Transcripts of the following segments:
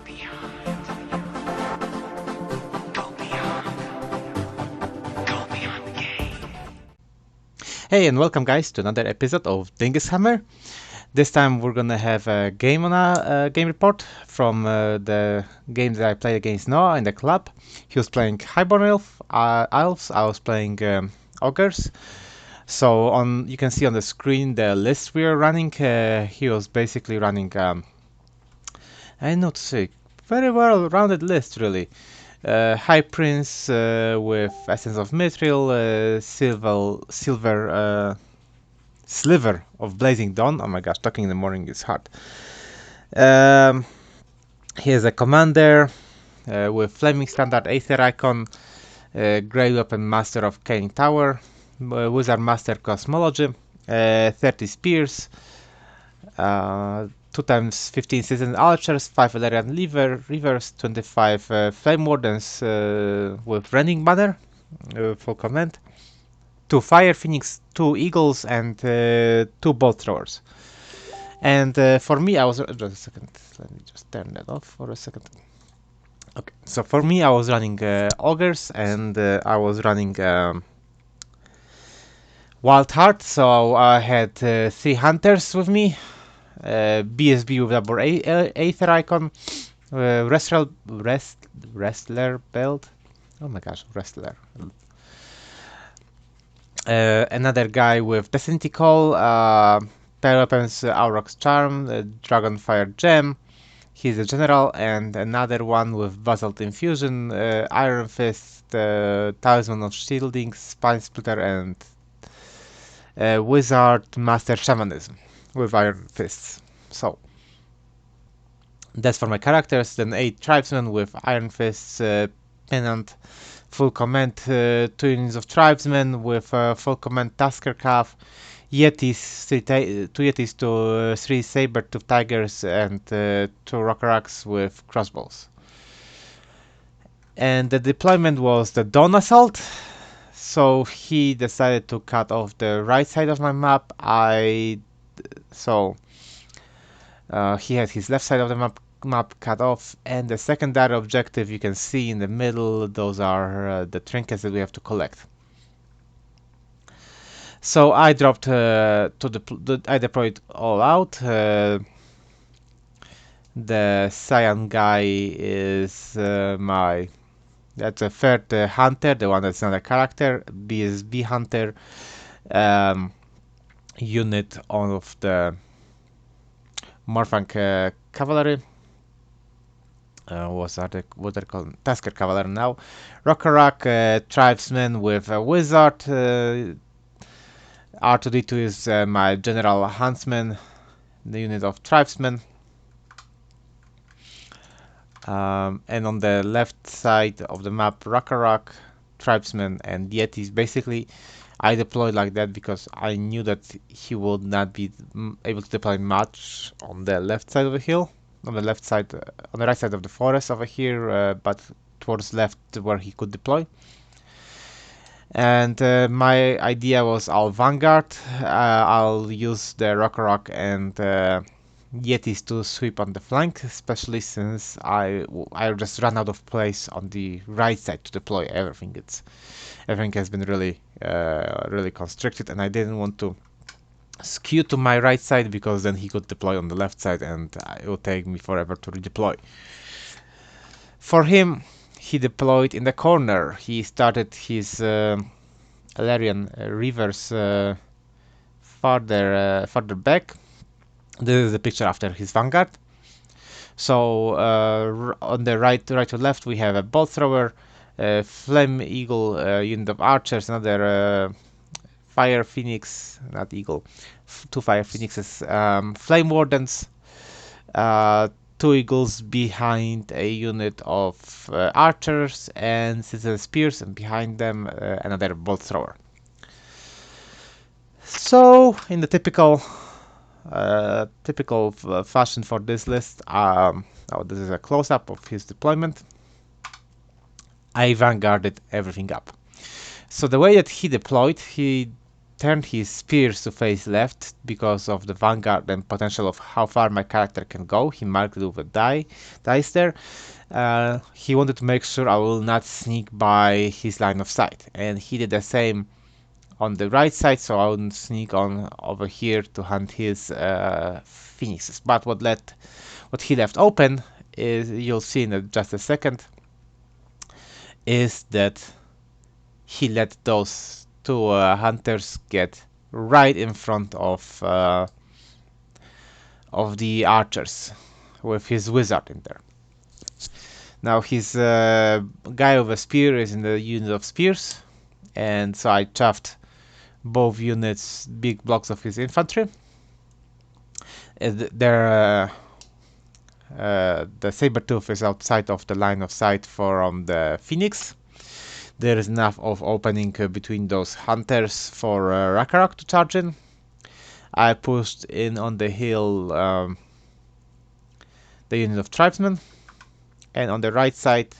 beyond. Go beyond. Go beyond the game. Hey, and welcome guys to another episode of Dingus Hammer. This time we're gonna have a game on a game report from the game that I played against Noah in the club. He was playing Highborn Elves. I was playing Ogres. So you can see on the screen the list we are running. He was basically running I don't know to say, very well-rounded list really. High Prince with Essence of Mithril, Sliver of Blazing Dawn. Oh my gosh, talking in the morning is hard. Um, he is a commander with Flaming Standard, Aether Icon, Grey Weapon Master of Cane Tower, Wizard Master Cosmology, 30 Spears, 2 times 15 Seasoned Archers, 5 Valerian Reavers, 25 Flame Wardens with Rending Banner, full command, 2 Fire Phoenix, 2 Eagles, and 2 Bolt Throwers. And for me, I was... just a second, let me just turn that off for a second. Okay, so for me, I was running Ogres, and I was running Wild Heart, so I had 3 Hunters with me, BSB with double Aether Icon, Wrestler Belt, oh my gosh, Wrestler. Another guy with Destiny Call, Pair Weapons, Auroch's Charm, Dragonfire Gem, he's a general, and another one with Basalt Infusion, Iron Fist, Talisman of Shielding, Spine Splitter, and Wizard Master Shamanism with Iron Fists. So that's for my characters. Then 8 Tribesmen with Iron Fists, Pennant, full command, 2 units of Tribesmen with full command Tusker Calf, Yetis, 2 Yetis to 3 Saber-tooth Tigers, and 2 Rockaraks with crossbows. And the deployment was the Dawn Assault. So he decided to cut off the right side of my map. He had his left side of the map cut off, and the secondary objective you can see in the middle. Those are the trinkets that we have to collect. So I dropped I deployed all out. The Cyan guy is that's a third hunter, the one that's not a character, BSB hunter, unit of the Morphank Cavalry. What they're called? Tusker Cavalry now. Rockarak Tribesman with a Wizard. R2D2 is my General Huntsman, the unit of Tribesmen. And on the left side of the map, Rockarak, Tribesmen, and Yetis. Basically, I deployed like that because I knew that he would not be able to deploy much on the left side of the hill, on the right side of the forest over here, but towards left where he could deploy. And my idea was I'll Vanguard, I'll use the Rockarak and Yetis to sweep on the flank, especially since I just ran out of place on the right side to deploy everything. Everything has been really constricted, and I didn't want to skew to my right side because then he could deploy on the left side and it would take me forever to redeploy. For him, he deployed in the corner. He started his Alarian Reavers farther back. This is the picture after his Vanguard. So on the right to left we have a Bolt Thrower, Flame Eagle, unit of Archers, another Fire Phoenix, not Eagle, 2 Fire Phoenixes, Flame Wardens, 2 Eagles behind a unit of Archers and Citizen Spears, and behind them another Bolt Thrower. So in the typical fashion for this list, this is a close-up of his deployment. I vanguarded everything up. So the way that he deployed, he turned his spears to face left because of the vanguard and potential of how far my character can go. He marked it with a dice there. He wanted to make sure I will not sneak by his line of sight, and he did the same on the right side, so I wouldn't sneak on over here to hunt his phoenixes. But what he left open is, you'll see in just a second, is that he let those two hunters get right in front of the archers with his wizard in there. Now his guy with a spear is in the unit of spears, and so I chuffed both units, big blocks of his infantry. The Sabertooth is outside of the line of sight from the Phoenix. There is enough of opening between those hunters for Ragnarok to charge in. I pushed in on the hill the unit of tribesmen, and on the right side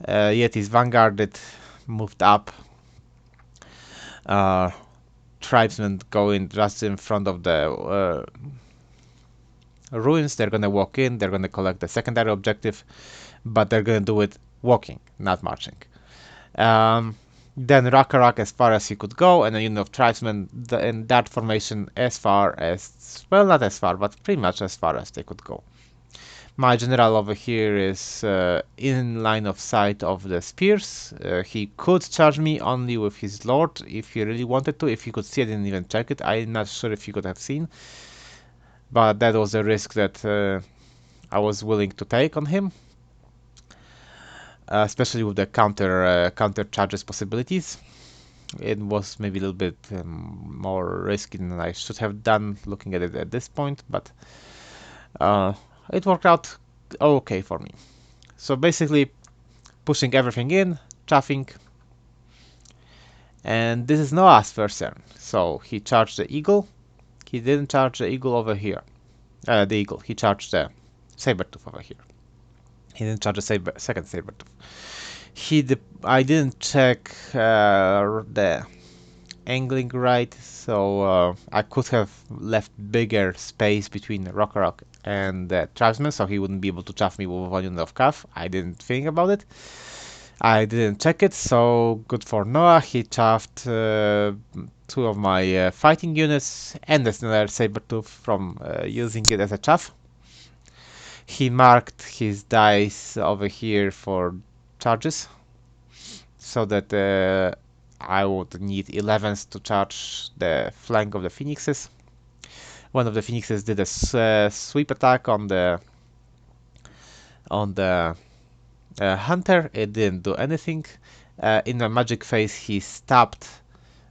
Yeti's vanguarded, moved up. Tribesmen going just in front of the ruins. They're gonna walk in, they're gonna collect the secondary objective, but they're gonna do it walking, not marching. Then Ragnarok as far as he could go, and a unit of tribesmen in that formation as far as, well, not as far, but pretty much as far as they could go. My general over here is in line of sight of the spears. He could charge me only with his lord if he really wanted to. If he could see, I didn't even check it. I'm not sure if he could have seen, but that was a risk that I was willing to take on him, especially with the counter charges possibilities. It was maybe a little bit more risky than I should have done looking at it at this point, but it worked out okay for me. So basically pushing everything in, chuffing, and this is Noah's first turn. So he charged the eagle. He didn't charge the eagle over here. The eagle. He charged the Sabertooth over here. He didn't charge the second Sabertooth. I didn't check the angling right, so I could have left bigger space between Ragnarok and the tribesmen, so he wouldn't be able to chaff me with one unit of calf. I didn't think about it. I didn't check it, so good for Noah. He chaffed two of my fighting units and another Sabertooth from using it as a chaff. He marked his dice over here for charges, so that I would need 11s to charge the flank of the phoenixes. One of the phoenixes did a sweep attack on the hunter. It didn't do anything. In a magic phase, he stabbed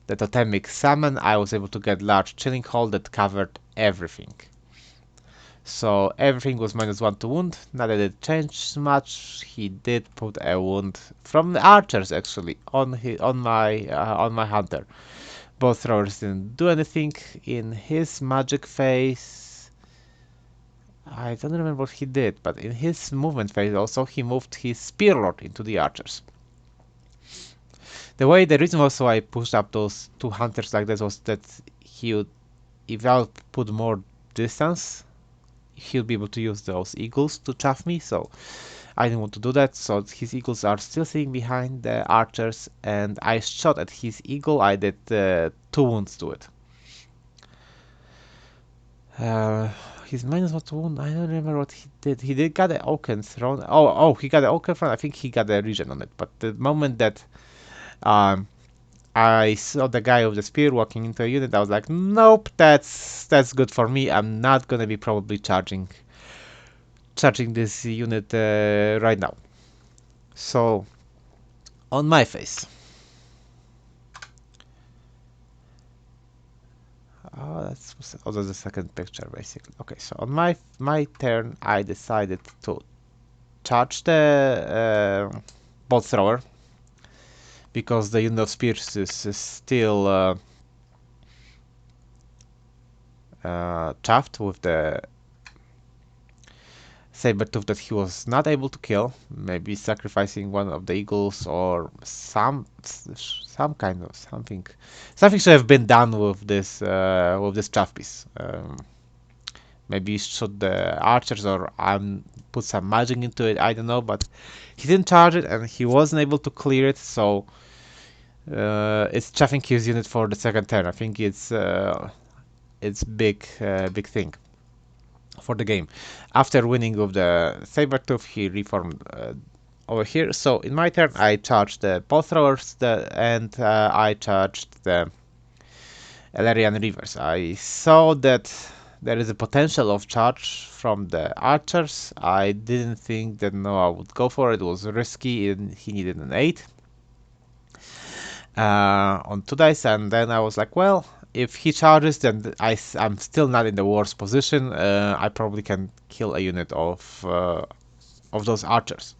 the totemic salmon. I was able to get large chilling hole that covered everything. So everything was -1 to wound. Not that it changed much. He did put a wound from the archers actually on my hunter. Both throwers didn't do anything. In his magic phase, I don't remember what he did, but in his movement phase also he moved his spearlord into the archers. The reason also I pushed up those two hunters like this was that he would, if I put more distance, he'll be able to use those eagles to chaff me, so I didn't want to do that. So his eagles are still sitting behind the archers, and I shot at his eagle. I did 2 wounds to it. His -1 to wound, I don't remember what he did. He did got an Oaken Throne. Oh, he got an Oaken Throne. I think he got a regen on it. But the moment that I saw the guy with the spear walking into a unit, I was like, nope, that's good for me. I'm not gonna be probably charging this unit right now. So on my face, that's the second picture basically. Okay, so on my turn, I decided to charge the bolt thrower because the unit of spears is still chaffed with the Sabertooth that he was not able to kill, maybe sacrificing one of the eagles or some kind of something should have been done with this chaff piece. Maybe shoot the archers or put some magic into it. I don't know, but he didn't charge it and he wasn't able to clear it, so it's chaffing his unit for the second turn. I think it's big thing for the game. After winning with the Sabertooth, he reformed over here. So in my turn, I charged the bow throwers and I charged the Elerian Reavers. I saw that there is a potential of charge from the archers. I didn't think that Noah would go for it. It was risky and he needed an 8 on 2 dice, and then I was like, well, if he charges, then I'm still not in the worst position. I probably can kill a unit of those archers.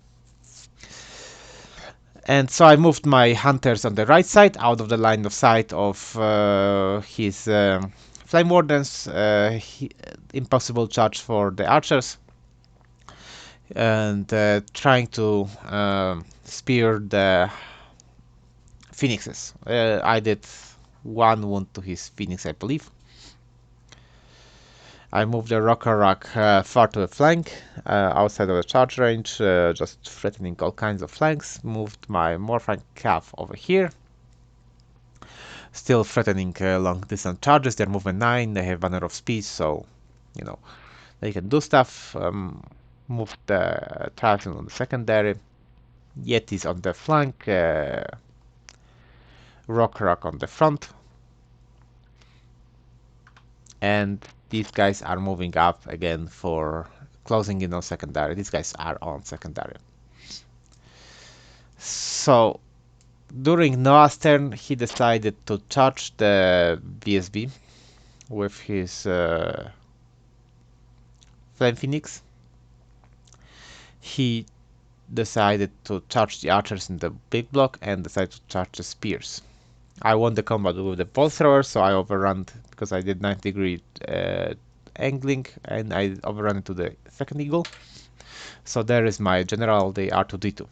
And so I moved my hunters on the right side, out of the line of sight of his flame wardens. Impossible charge for the archers, and trying to spear the phoenixes. I did 1 wound to his phoenix, I believe. I moved the Rock far to the flank, outside of the charge range, just threatening all kinds of flanks. Moved my Morfang Calf over here, still threatening long distance charges. They're movement 9, they have banner of speed, so you know they can do stuff. Moved the Tribesmen on the secondary, Yetis on the flank, Rock on the front, and these guys are moving up again for closing in on secondary. These guys are on secondary. So during Noah's turn, he decided to charge the VSB with his Flame Phoenix. He decided to charge the archers in the big block and decided to charge the spears. I won the combat with the bolt thrower, so I overran because I did 90-degree angling, and I overran into the second eagle. So there is my general, the R2D2.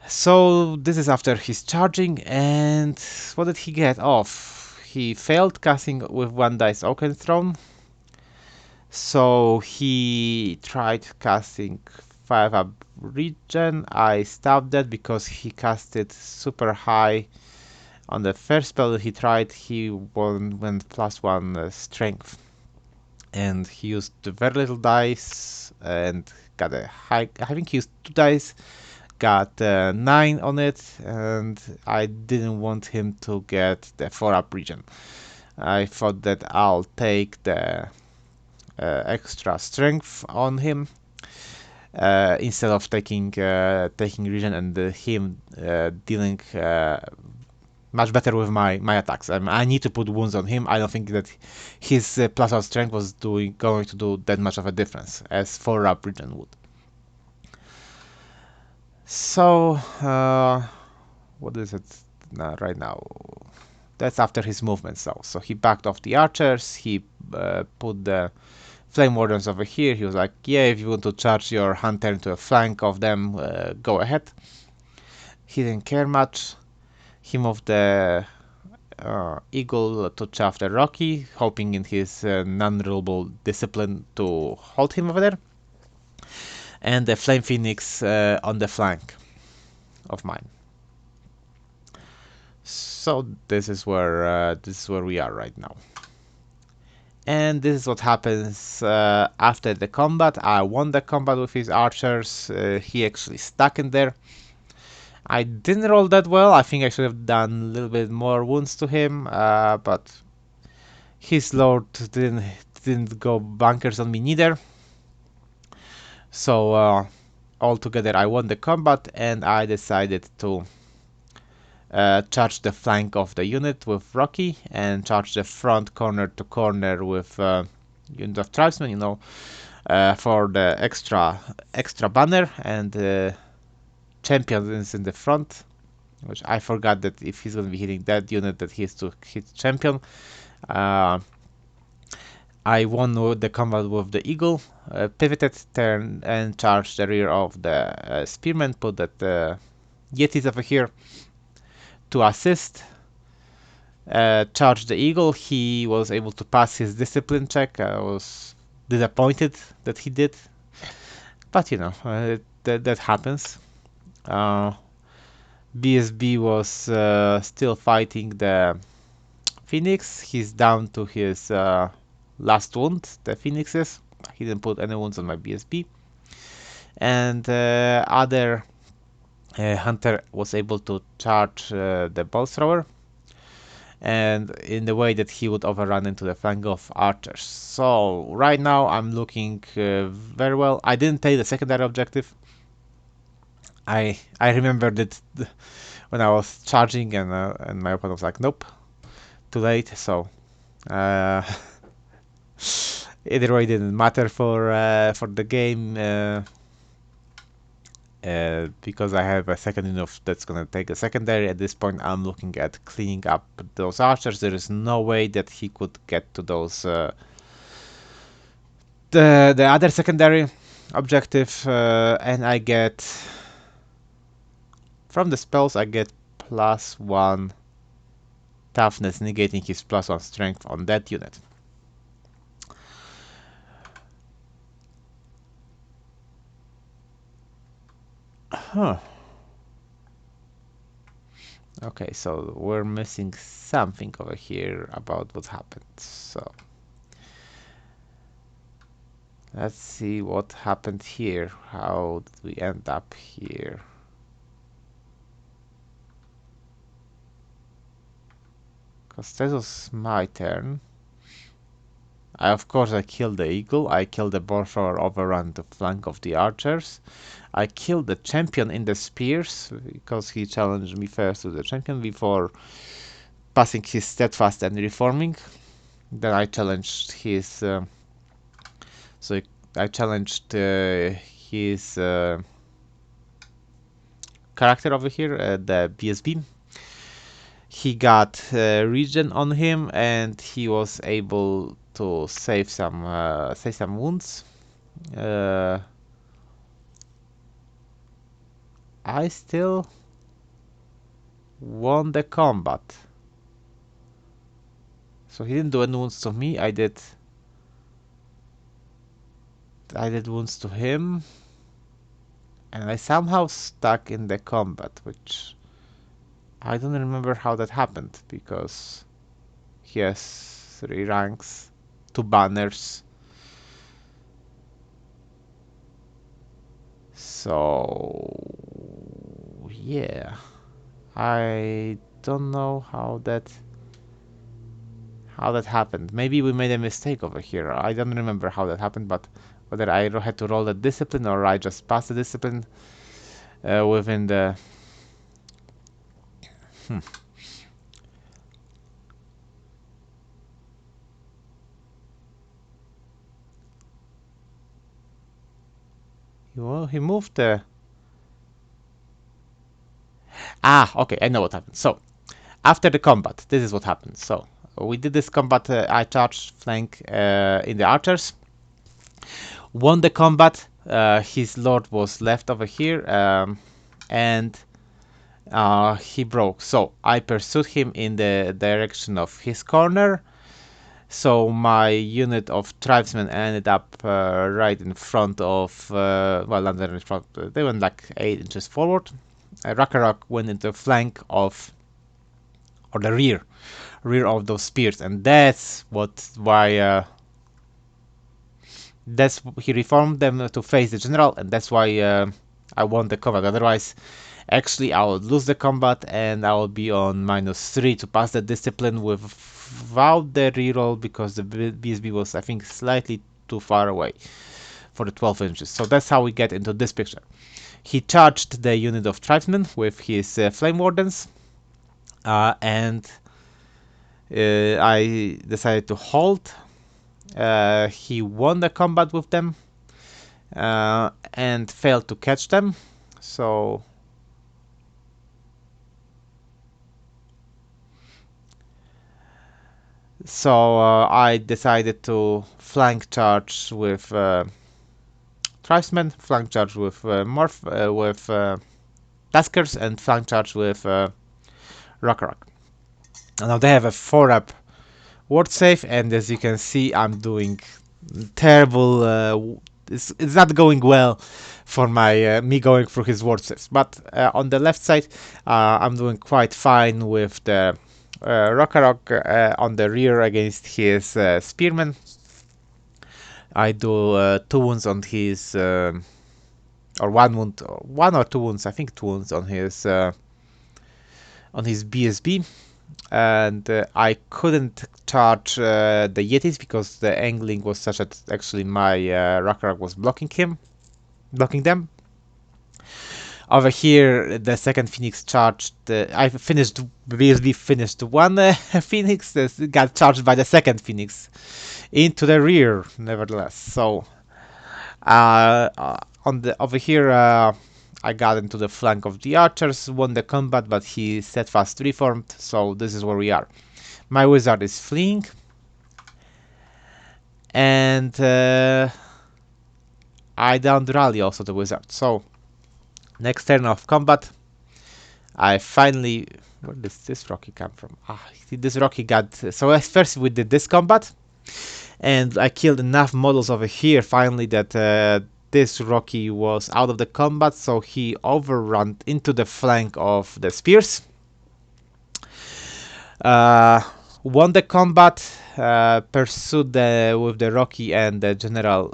So this is after his charging, and what did he get off? He failed casting with 1 dice Oaken Throne, so he tried casting 5 up regen. I stopped that because he casted super high on the first spell that he tried. He went +1 strength, and he used very little dice and got a high. I think he used 2 dice, got 9 on it, and I didn't want him to get the 4 up regen. I thought that I'll take the extra strength on him instead of taking regen and him dealing much better with my attacks. I need to put wounds on him. I don't think that his +1 strength was going to do that much of a difference as 4 up regen would. So what is it right now? That's after his movements though. So he backed off the archers. He put the Flame Wardens over here. He was like, yeah, if you want to charge your hunter into a flank of them, go ahead. He didn't care much. He moved the Eagle to chaff the Rocky, hoping in his non-rulable discipline to hold him over there. And the Flame Phoenix on the flank of mine. So this is where we are right now. And this is what happens after the combat. I won the combat with his archers. He actually stuck in there. I didn't roll that well. I think I should have done a little bit more wounds to him, but his lord didn't go bunkers on me neither. So altogether, I won the combat, and I decided to charge the flank of the unit with Rocky and charge the front corner to corner with unit of tribesmen, for the extra banner, and champion is in the front, which I forgot that if he's going to be hitting that unit that he has to hit champion. I won with the combat with the eagle, pivoted, turned, and charged the rear of the spearman. Put that Yetis over here to assist. Charged the eagle. He was able to pass his discipline check. I was disappointed that he did, but you know that happens. BSB was still fighting the Phoenix. He's down to his last wound. The Phoenix is. He didn't put any wounds on my BSB, and other hunter was able to charge the ball thrower, and in the way that he would overrun into the flank of archers. So right now I'm looking very well. I didn't take the secondary objective. I remembered it when I was charging, and my opponent was like, nope, too late. So either way, didn't matter for the game. Because I have a second unit that's gonna take a secondary. At this point, I'm looking at cleaning up those archers. There is no way that he could get to those the other secondary objective, and I get from the spells I get +1 toughness, negating his +1 strength on that unit. Huh. Okay, so we're missing something over here about what happened. So let's see what happened here. How did we end up here? Because that was my turn. Of course, I killed the eagle. I killed the boar thrower, overrun the flank of the archers. I killed the champion in the spears because he challenged me first with the champion before passing his steadfast and reforming. Then I challenged his. So I challenged his character over here, the BSB. He got regen on him, and he was able to save some wounds. I still won the combat. So he didn't do any wounds to me. I did wounds to him, and I somehow stuck in the combat, which I don't remember how that happened because he has 3 ranks, 2 banners. So yeah, I don't know how that happened. Maybe we made a mistake over here. I don't remember how that happened, but whether I had to roll a discipline or I just passed the discipline within the. Well, he moved the. Okay, I know what happened. So, after the combat, this is what happened. So, we did this combat. I charged flank in the archers. Won the combat. His lord was left over here, and he broke. So I pursued him in the direction of his corner. So my unit of tribesmen ended up right in front of, well, under in front. They went like 8 inches forward. Rakarok went into the flank of, or the rear of those spears, and that's why. That's he reformed them to face the general, and that's why I won the combat. Otherwise, actually, I would lose the combat, and I will be on -3 to pass the discipline without the reroll because the BSB was, I think, slightly too far away for the 12 inches. So that's how we get into this picture. He charged the unit of tribesmen with his flame wardens, and I decided to hold. He won the combat with them and failed to catch them. So So I decided to flank charge with tribesmen, flank charge with taskers, and flank charge with Rock. Now they have a 4-up ward save, and as you can see, I'm doing terrible. It's not going well for my me going through his ward saves. But on the left side, I'm doing quite fine with the Rock on the rear against his spearman. I do 2 wounds on his, or 1 wound, 1 or 2 wounds. I think 2 wounds on his BSB. And I couldn't charge the Yetis because the angling was such that actually my Rakarok was blocking them. Over here, the second Phoenix charged. I finished BSB finished one Phoenix that got charged by the second Phoenix into the rear, nevertheless. So on the over here, I got into the flank of the archers, won the combat, but he steadfast reformed. So this is where we are. My wizard is fleeing, and I downed rally also the wizard. So next turn of combat, I finally, where does this Rocky come from? This Rocky got, so at first we did this combat, and I killed enough models over here finally that this Rocky was out of the combat, so he overrun into the flank of the spears. Won the combat, pursued with the Rocky and the general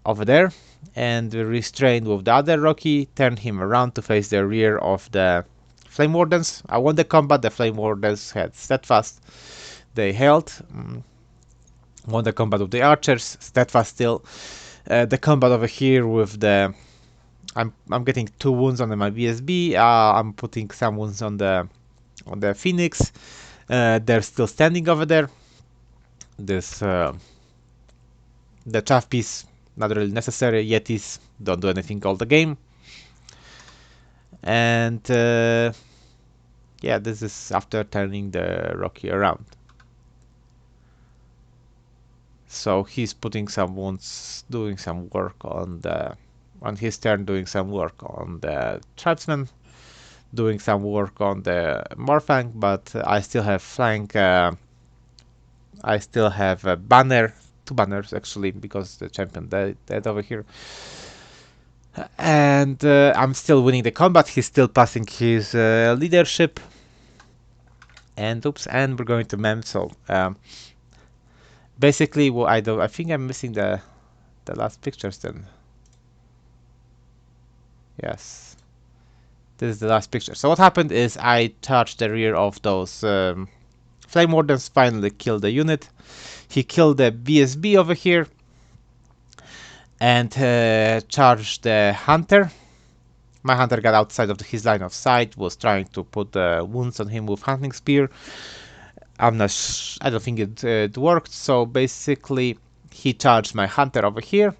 over there, and restrained with the other Rocky, turned him around to face the rear of the Flame Wardens. I won the combat, the Flame Wardens had steadfast, they held. Won the combat with the archers, steadfast still. The combat over here with the, I'm getting 2 wounds on my BSB, I'm putting some wounds on the Phoenix. They're still standing over there. This the chaff piece not really necessary. Yetis don't do anything all the game. And yeah, this is after turning the Rocky around. So he's putting some wounds, doing some work on his turn, doing some work on the tribesman, doing some work on the Morfang, but I still have flank. I still have a banner, 2 banners actually, because the champion died over here. And I'm still winning the combat. He's still passing his leadership. And oops, and we're going to mem. So basically, what I do, I think I'm missing the last pictures then. Yes, this is the last picture. So what happened is I charged the rear of those Flame Wardens, finally killed the unit. He killed the BSB over here and charged the Hunter. My Hunter got outside of his line of sight, was trying to put wounds on him with Hunting Spear. I don't think it worked, so basically he charged my Hunter over here.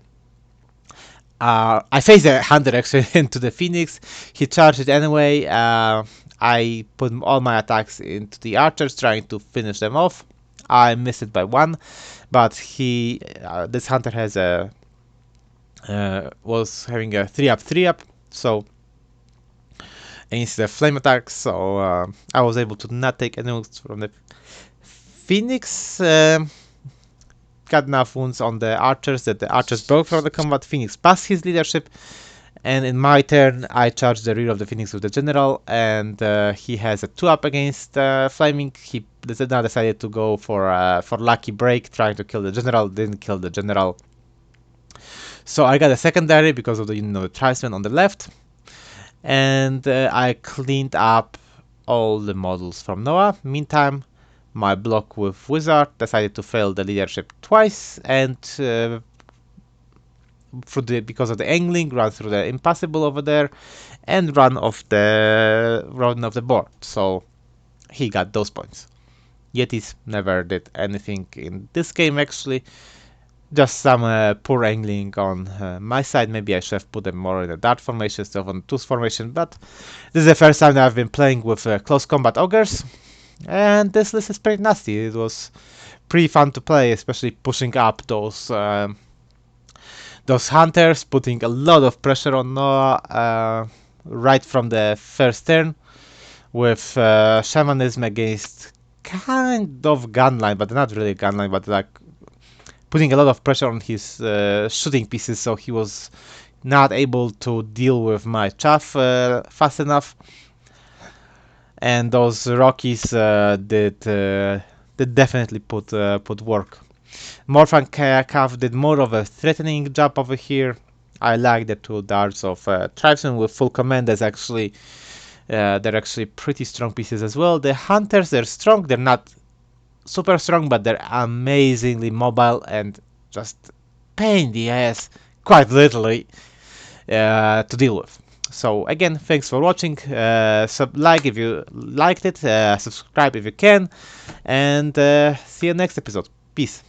I faced the Hunter actually into the Phoenix. He charged it anyway. I put all my attacks into the archers, trying to finish them off. I missed it by 1, but this Hunter has was having a 3-up, so against the flame attacks. So I was able to not take any wounds from the Phoenix. Got enough wounds on the archers that the archers broke from the combat. Phoenix passed his leadership, and in my turn I charged the rear of the Phoenix with the general, and he has a 2-up against flaming. He now decided to go for lucky break, trying to kill the general. Didn't kill the general, so I got a secondary because of the tribesman on the left, and I cleaned up all the models from Noah. Meantime, my block with Wizard decided to fail the leadership twice, and because of the angling, run through the impassable over there, and run off the board. So he got those points. Yetis never did anything in this game actually. Just some poor angling on my side. Maybe I should have put them more in a dart formation instead of on tooth formation, but this is the first time that I've been playing with close combat ogres. And this list is pretty nasty. It was pretty fun to play, especially pushing up those hunters, putting a lot of pressure on Noah right from the first turn with shamanism against kind of gunline, but not really gunline, but like putting a lot of pressure on his shooting pieces, so he was not able to deal with my chaff fast enough. And those Rockies did definitely put work. Morphan Cav did more of a threatening job over here. I like the two darts of Tribesmen with full command. They're actually pretty strong pieces as well. The Hunters, they're strong. They're not super strong, but they're amazingly mobile and just pain in the ass, quite literally, to deal with. So again, thanks for watching. Like if you liked it, subscribe if you can, and see you next episode. Peace.